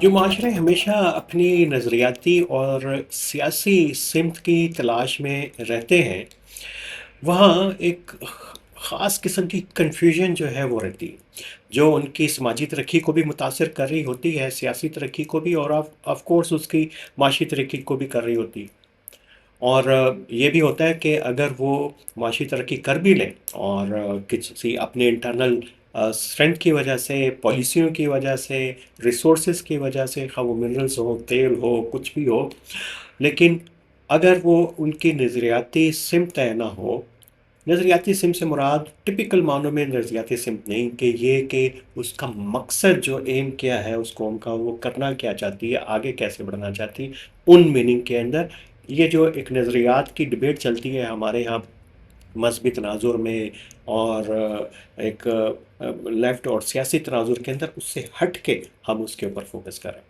जो माशरे हमेशा अपनी नज़रियाती और सियासी सिमत की तलाश में रहते हैं, वहाँ एक ख़ास किस्म की कन्फ्यूजन जो है वो रहती है, जो उनकी समाजी तरक्की को भी मुतासिर कर रही होती है, सियासी तरक्की को भी, और ऑफ कोर्स उसकी माशी तरक्की को भी कर रही होती है। और ये भी होता है कि अगर वो माशी तरक्की कर भी लें और किसी अपने इंटरनल स्ट्रेंथ की वजह से, पॉलिसियों की वजह से, रिसोर्सेज की वजह से, खा वो मिनरल्स हो, तेल हो, कुछ भी हो, लेकिन अगर वो उनकी नज़रियाती सिमत तय ना हो। नज़रियाती सिमत से मुराद टिपिकल मानों में नज़रियाती सिमत नहीं, कि ये कि उसका मकसद जो एम क्या है उस कौम का, वो करना क्या चाहती है, आगे कैसे बढ़ना चाहती है, उन मीनिंग के अंदर ये जो एक नज़रियात की डिबेट चलती है हमारे यहाँ मजहबी तनाजुर में, और एक लेफ़्ट और सियासी तनाजुर के अंदर, उससे हट के हम उसके ऊपर फोकस करें।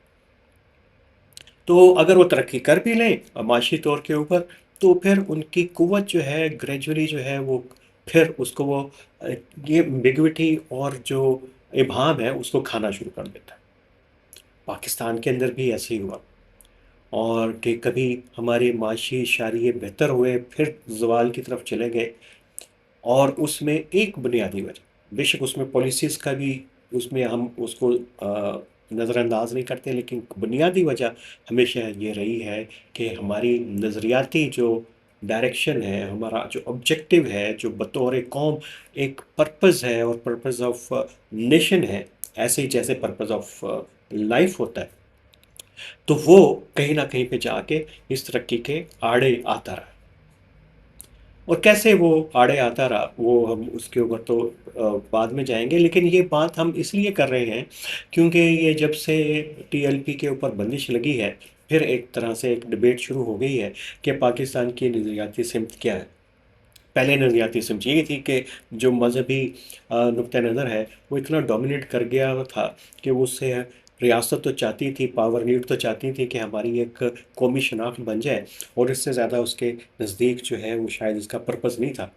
तो अगर वो तरक्की कर भी लें माशी तौर के ऊपर, तो फिर उनकी कुव्वत जो है ग्रेजुअली जो है वो, फिर उसको वो अ, ये एम्बिग्विटी और जो इबहम है उसको खाना शुरू कर देता है। पाकिस्तान के अंदर भी ऐसे ही हुआ, और कि कभी हमारे माशी शारिये बेहतर हुए, फिर ज़वाल की तरफ चले गए। और उसमें एक बुनियादी वजह, बेशक उसमें पॉलिसीज़ का भी, उसमें हम उसको नज़रअंदाज नहीं करते, लेकिन बुनियादी वजह हमेशा ये रही है कि हमारी नज़रियाती जो डायरेक्शन है, हमारा जो ऑब्जेक्टिव है, जो बतौर कौम एक पर्पज़ है, और पर्पज़ ऑफ नेशन है, ऐसे ही जैसे पर्पज़ ऑफ लाइफ होता है, तो वो कहीं ना कहीं पे जाके इस तरक्की के आड़े आता रहा। और कैसे वो आड़े आता रहा, वो हम उसके ऊपर तो बाद में जाएंगे, लेकिन ये बात हम इसलिए कर रहे हैं क्योंकि ये जब से टीएलपी के ऊपर बंदिश लगी है, फिर एक तरह से एक डिबेट शुरू हो गई है कि पाकिस्तान की नज़रियाती सिमत क्या है। पहले नज़रियाती सिमत ये थी कि जो मजहबी नुक्ता नज़र है वो इतना डोमिनेट कर गया था कि वो उससे रियासत तो चाहती थी, पावर लीड तो चाहती थी कि हमारी एक कौमी शनाख्त बन जाए, और इससे ज़्यादा उसके नज़दीक जो है वो शायद इसका पर्पज़ नहीं था।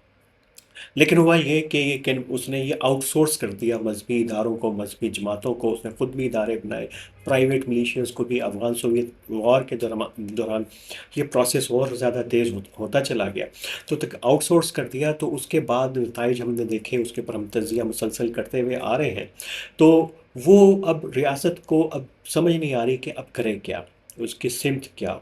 लेकिन हुआ ये कि उसने ये आउटसोर्स कर दिया मजहबी इदारों को, मजहबी जमातों को, उसने खुद भी इदारे बनाए, प्राइवेट मिलिशियंस को भी। अफ़गान सोवियत वॉर के दौरान ये प्रोसेस और ज़्यादा तेज़ होता चला गया, तो तक आउटसोर्स कर दिया। तो उसके बाद नताइज हमने देखे, उसके ऊपर हम तज्जिया मुसलसल करते हुए आ रहे हैं। तो वो अब रियासत को अब समझ नहीं आ रही कि अब करे क्या, उसकी सिमत क्या।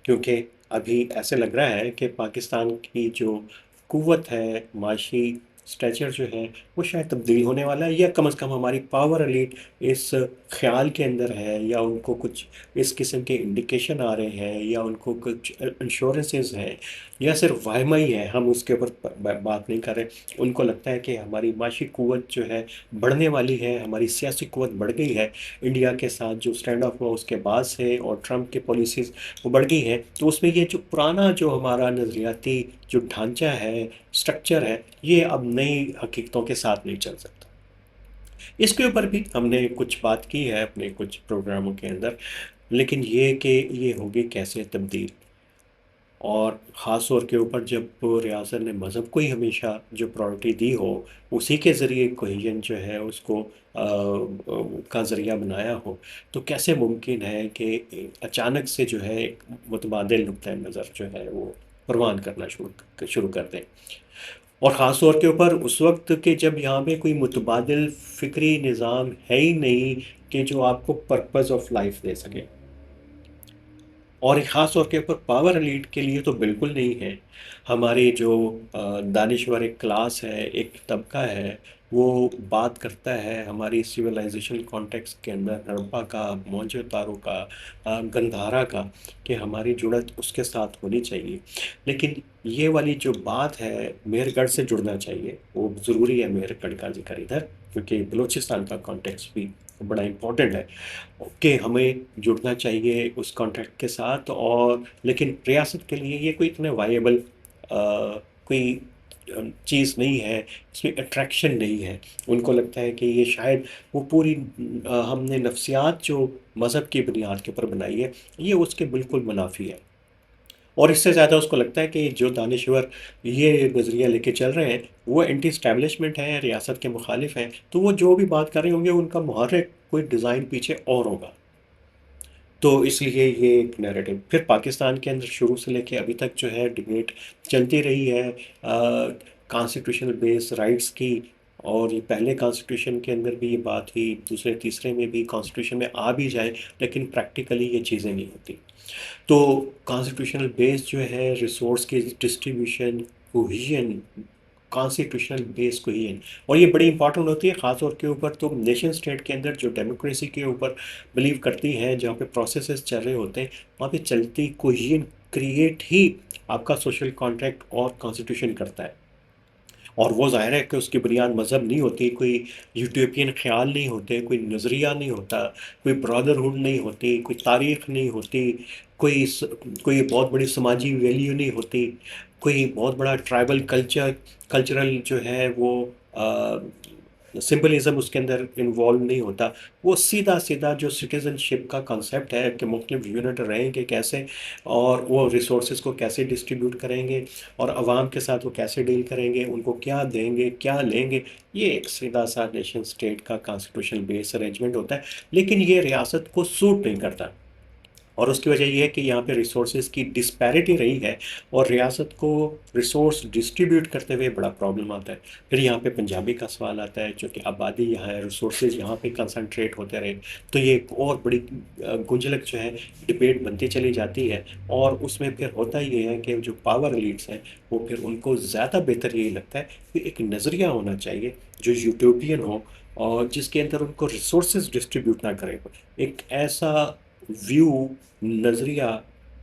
क्योंकि अभी ऐसे लग रहा है कि पाकिस्तान की जो कुव्वत है, माशी स्ट्रेचर जो है, वो शायद तब्दील होने वाला है, या कम से कम हमारी पावर एलीट इस ख्याल के अंदर है, या उनको कुछ इस किस्म के इंडिकेशन आ रहे हैं, या उनको कुछ इंश्योरेंसेस हैं, या सिर्फ वाहमा ही है, हम उसके ऊपर बात नहीं कर रहे। उनको लगता है कि हमारी माशी कुव्वत जो है बढ़ने वाली है, हमारी सियासी कुव्वत बढ़ गई है, इंडिया के साथ जो स्टैंड ऑफ हुआ उसके बाद से, और ट्रंप की पॉलिसीज़ वो बढ़ गई है। तो उसमें ये जो पुराना जो हमारा नज़रियाती जो ढांचा है, स्ट्रक्चर है, ये अब नई हकीकतों के साथ नहीं चल सकता। इसके ऊपर भी हमने कुछ बात की है अपने कुछ प्रोग्रामों के अंदर, लेकिन ये कि ये होगी कैसे तब्दील, और ख़ास तौर के ऊपर जब रियासत ने मज़हब को ही हमेशा जो प्रायोरिटी दी हो, उसी के ज़रिए कोहेजन जो है उसको का ज़रिया बनाया हो, तो कैसे मुमकिन है कि अचानक से जो है एक मुतबादिल नुक्ता नज़र जो है वो परवान करना शुरू कर दें। और ख़ास तौर के ऊपर उस वक्त के जब यहाँ पे कोई मुतबादिल फ़िक्री निज़ाम है ही नहीं कि जो आपको पर्पज़ ऑफ लाइफ दे सके। और एक ख़ास तौर के ऊपर पावर एलीट के लिए तो बिल्कुल नहीं है। हमारी जो दानिश्वर एक क्लास है, एक तबका है, वो बात करता है हमारी सिविलाइजेशन कॉन्टेक्स्ट के अंदर हड़प्पा का, मोहनजोदाड़ो का, गंधारा का, कि हमारी जुड़त उसके साथ होनी चाहिए। लेकिन ये वाली जो बात है मेहरगढ़ से जुड़ना चाहिए, वो ज़रूरी है मेहरगढ़ का ज़िक्र इधर, क्योंकि बलूचिस्तान का कॉन्टेक्स्ट भी बड़ा इम्पोर्टेंट है कि हमें जुड़ना चाहिए उस कॉन्ट्रैक्ट के साथ। और लेकिन रियासत के लिए ये कोई इतने वायबल कोई चीज़ नहीं है, इसमें अट्रैक्शन नहीं है। उनको लगता है कि ये शायद वो पूरी हमने नफ्सियात जो मज़हब की बुनियाद के ऊपर बनाई है, ये उसके बिल्कुल मुनाफी है। और इससे ज़्यादा उसको लगता है कि जो दानिश्वर ये नज़रिया लेके चल रहे हैं, वो एंटी एस्टैब्लिशमेंट हैं, रियासत के मुखालिफ हैं, तो वो जो भी बात कर रहे होंगे, उनका मुहर्रिक कोई डिज़ाइन पीछे और होगा। तो इसलिए ये एक नैरेटिव फिर पाकिस्तान के अंदर शुरू से लेके अभी तक जो है डिबेट चलती रही है कॉन्स्टिट्यूशनल बेस राइट्स की। और ये पहले कॉन्स्टिट्यूशन के अंदर भी ये बात हुई, दूसरे तीसरे में भी कॉन्स्टिट्यूशन में आ भी जाए, लेकिन प्रैक्टिकली ये चीज़ें नहीं होती। तो कॉन्स्टिट्यूशनल बेस जो है रिसोर्स की distribution, cohesion, constitutional base cohesion, और ये बड़ी इंपॉर्टेंट होती है ख़ास तौर के ऊपर तो नेशन स्टेट के अंदर जो डेमोक्रेसी के ऊपर बिलीव करती हैं, जहाँ पे प्रोसेसेस चल रहे होते हैं, वहाँ पे चलती कोहिजन क्रिएट ही आपका सोशल कॉन्ट्रैक्ट और कॉन्स्टिट्यूशन करता है। और वो ज़ाहिर है कि उसकी बुनियाद मज़हब नहीं होती, कोई यूटोपियन ख़्याल नहीं होते, कोई नज़रिया नहीं होता, कोई ब्रदरहुड नहीं होती, कोई तारीख़ नहीं होती, कोई कोई बहुत बड़ी समाजी वैल्यू नहीं होती, कोई बहुत बड़ा ट्राइबल कल्चरल जो है वो सिंबलिज़्म उसके अंदर इन्वॉल्व नहीं होता। वो सीधा सीधा जो सिटीज़नशिप का कॉन्सेप्ट है कि मुख्तलिफ यूनिट रहेंगे कैसे, और वो रिसोर्सेज को कैसे डिस्ट्रीब्यूट करेंगे, और आवाम के साथ वो कैसे डील करेंगे, उनको क्या देंगे क्या लेंगे, ये एक सीधा सा नेशन स्टेट का कॉन्स्टिट्यूशनल बेस अरेंजमेंट होता है। लेकिन ये रियासत को सूट नहीं करता, और उसकी वजह ये है कि यहाँ पे रिसोर्सेज की डिस्पैरिटी रही है, और रियासत को रिसोर्स डिस्ट्रीब्यूट करते हुए बड़ा प्रॉब्लम आता है। फिर यहाँ पे पंजाबी का सवाल आता है, क्योंकि आबादी यहाँ है, रिसोर्सेज यहाँ पे कंसंट्रेट होते रहे, तो ये एक और बड़ी गुंजलक जो है डिबेट बनती चली जाती है। और उसमें फिर होता ये है कि जो पावर एलिट्स हैं, वो फिर उनको ज़्यादा बेहतर यही लगता है कि एक नज़रिया होना चाहिए जो यूटोपियन हो, और जिसके अंदर उनको रिसोर्सेज डिस्ट्रीब्यूट ना करें। एक ऐसा व्यू, नज़रिया,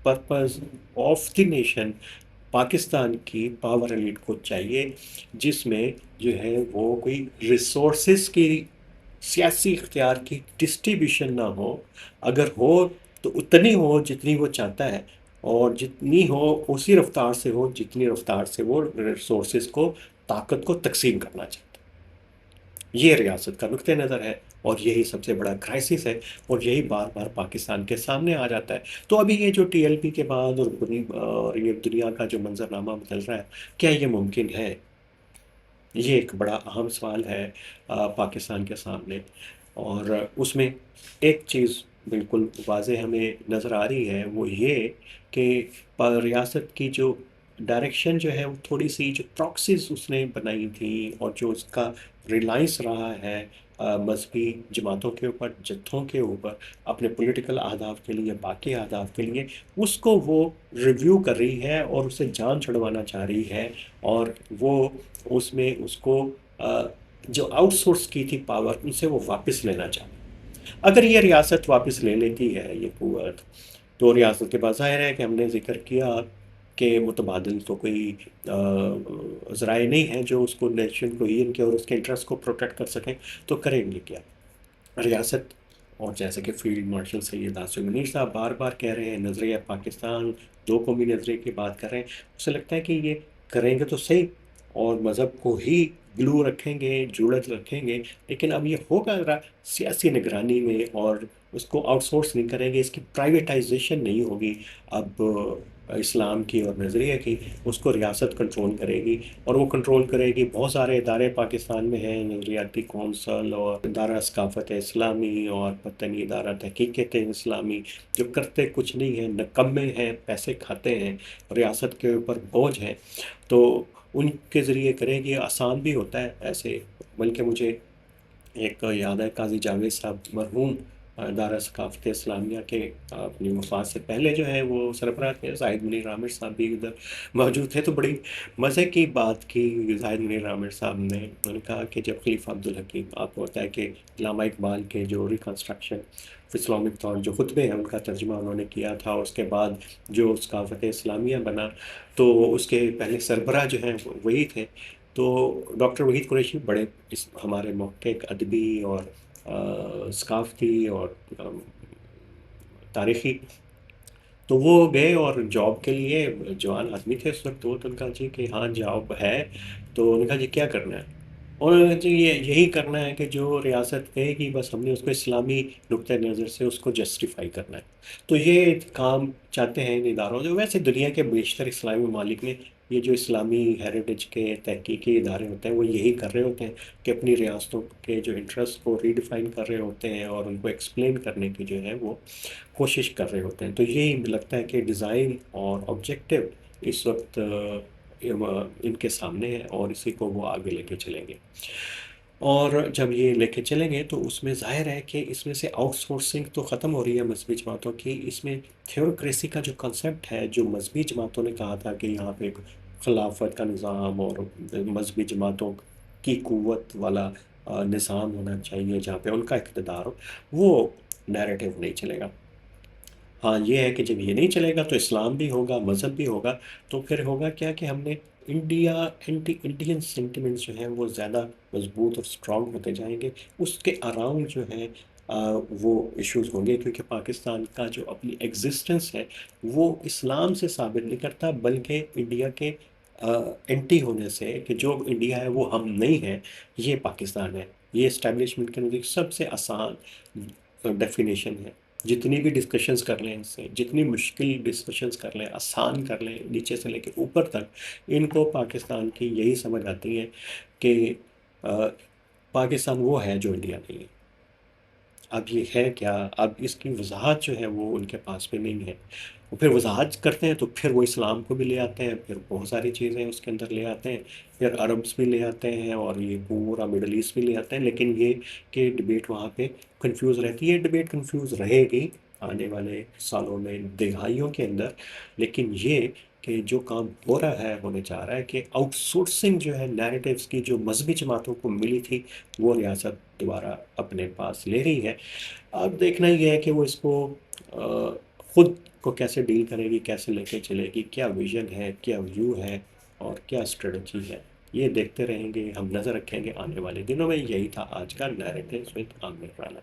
purpose of the nation Pakistan की पावर एलिट को चाहिए, जिसमें जो है वो कोई रिसोर्सेज की सियासी इख्तियार की डिस्ट्रीब्यूशन ना हो। अगर हो तो उतनी हो जितनी वो चाहता है, और जितनी हो उसी रफ्तार से हो जितनी रफ्तार से वो रिसोर्सेज को, ताकत को तकसीम करना चाहता है। ये रियासत का नुक्ते नज़र है, और यही सबसे बड़ा क्राइसिस है, और यही बार बार पाकिस्तान के सामने आ जाता है। तो अभी ये जो टीएलपी के बाद और ये दुनिया का जो मंजरनामा बदल रहा है, क्या ये मुमकिन है? ये एक बड़ा अहम सवाल है पाकिस्तान के सामने। और उसमें एक चीज़ बिल्कुल वाज़ेह हमें नज़र आ रही है, वो ये कि रियासत की जो डायरेक्शन जो है, वो थोड़ी सी जो प्रॉक्सीज़ उसने बनाई थी, और जो उसका रिलायंस रहा है मज़हबी जमातों के ऊपर, जत्थों के ऊपर, अपने पॉलिटिकल अहदाफ के लिए, बाकी अहदाफ के लिए, उसको वो रिव्यू कर रही है और उसे जान छुड़वाना चाह रही है। और वो उसमें उसको जो आउटसोर्स की थी पावर, उनसे वो वापस लेना चाहती है। अगर ये रियासत वापस ले लेती है ये कुव्वत, तो रियासत के पास ज़ाहिर है कि हमने ज़िक्र किया कि मुतबादिल तो कोई ज़राए नहीं हैं जो उसको नेशन को ही इनके और उसके इंटरेस्ट को प्रोटेक्ट कर सकें। तो करेंगे क्या रियासत? और जैसे कि फील्ड मार्शल सैयद आसिम मुनीर साहब बार बार कह रहे हैं, नज़रिया पाकिस्तान, दो कौमी नज़रिए की बात कर रहे हैं, उसे लगता है कि ये करेंगे तो सही, और मज़हब को ही ग्लू रखेंगे, जुड़त रखेंगे, लेकिन अब ये होगा ज़रा सियासी निगरानी में, और उसको आउटसोर्स नहीं करेंगे, इसकी प्राइवेटाइजेशन नहीं होगी। अब इस्लाम की और नज़रिए की, उसको रियासत कंट्रोल करेगी, और वो कंट्रोल करेगी। बहुत सारे इदारे पाकिस्तान में हैं, नज़रियाती कौंसल और इदारा सकाफ़त इस्लामी और पतनी इदारा तहकीक़त इस्लामी, जो करते कुछ नहीं हैं, निकम्मे हैं, पैसे खाते हैं, रियासत के ऊपर बोझ हैं। तो उनके ज़रिए करेंगे, आसान भी होता है ऐसे। बल्कि मुझे एक याद है काज़ी जावेद साहब मरहूम दारा सकाफ़त इस्लामिया के अपनी वफ़ात से पहले जो है वो सरबराह थे, ज़ाहिद मुनीर आमिर साहब भी उधर मौजूद थे। तो बड़ी मज़े की बात की ज़ाहिद मुनीर आमिर साहब ने, उन्होंने कहा कि जब खलीफा अब्दुल हकीम, आपको पता है कि अल्लामा इकबाल के जो रिकंस्ट्रक्शन इस्लामिक थॉट जो खुतबे हैं उनका तर्जुमा उन्होंने किया था, और उसके बाद जो सकाफ़त इस्लामिया बना, तो उसके पहले सरबराह जो हैं वही थे। तो डॉक्टर वहीद कुरैशी बड़े इस हमारे महक़क़ अदबी और सकाफ़ती और तारीख़ी, तो वो गए और जॉब के लिए, जवान आदमी थे उस वक़्त, तो उनका जी कि हाँ जॉब है। तो उन्होंने कहा जी क्या करना है? और जो ये यही करना है कि जो रियासत कहेगी बस हमने उसको इस्लामी नुक्ते नज़र से उसको जस्टिफाई करना है। तो ये काम चाहते हैं इन इदारों जो वैसे दुनिया के बेशतर इस्लामी ममालिक में ये जो इस्लामी हेरिटेज के तहकीकी इदारे होते हैं वो यही कर रहे होते हैं कि अपनी रियासतों के जो इंटरेस्ट को रीडिफाइन कर रहे होते हैं और उनको एक्सप्लेन करने की जो है वो कोशिश कर रहे होते हैं। तो यही लगता है कि डिज़ाइन और ऑब्जेक्टिव इस वक्त इनके सामने है और इसी को वो आगे लेके चलेंगे। और जब ये लेके चलेंगे तो उसमें ज़ाहिर है कि इसमें से आउटसोर्सिंग तो ख़त्म हो रही है मजहबी जमातों की। इसमें थियोक्रेसी का जो कंसेप्ट है जो मजहबी जमातों ने कहा था कि यहाँ पे एक खिलाफत का निज़ाम और मजहबी जमातों की क़ुव्वत वाला निज़ाम होना चाहिए जहाँ पे उनका इक़्तिदार हो, वो नैरेटिव नहीं चलेगा। हाँ, ये है कि जब ये नहीं चलेगा तो इस्लाम भी होगा, मज़हब भी होगा। तो फिर होगा क्या कि हमने इंडिया एंटी इंडियन सेंटिमेंट्स जो हैं वो ज़्यादा मज़बूत और स्ट्रॉन्ग होते जाएँगे। उसके अराउंड जो है वो इश्यूज़ होंगे क्योंकि पाकिस्तान का जो अपनी एग्ज़िस्टेंस है वो इस्लाम से साबित नहीं करता बल्कि इंडिया के एंटी होने से कि जो इंडिया है वो हम नहीं हैं, ये पाकिस्तान है। ये एस्टेब्लिशमेंट के नज़दीक सबसे आसान डेफ़िनेशन है। जितनी भी डिस्कशंस कर लें इनसे, जितनी मुश्किल डिस्कशंस कर लें, आसान कर लें, नीचे से लेके ऊपर तक, इनको पाकिस्तान की यही समझ आती है कि अ, पाकिस्तान वो है जो इंडिया नहीं है। अब ये है क्या? अब इसकी वज़ाहत जो है वो उनके पास में नहीं है। वो फिर वज़ाहत करते हैं तो फिर वो इस्लाम को भी ले आते हैं, फिर बहुत सारी चीज़ें उसके अंदर ले आते हैं, फिर अरब्स भी ले आते हैं और ये पूरा मिडल ईस्ट भी ले आते हैं। लेकिन ये कि डिबेट वहाँ पे कन्फ्यूज़ रहती है, डिबेट कन्फ्यूज़ रहेगी आने वाले सालों में, दहाइयों के अंदर। लेकिन ये कि जो काम हो रहा है, होने जा रहा है कि आउटसोर्सिंग जो है नैरेटिव्स की जो मज़हबी जमातों को मिली थी, वो रियासत दोबारा अपने पास ले रही है। अब देखना ये है कि वो इसको खुद को कैसे डील करेगी, कैसे लेके चलेगी, क्या विजन है, क्या व्यू है और क्या स्ट्रेटजी है। ये देखते रहेंगे, हम नज़र रखेंगे आने वाले दिनों में। यही था आज का नैरेटिव विद आमिर राना।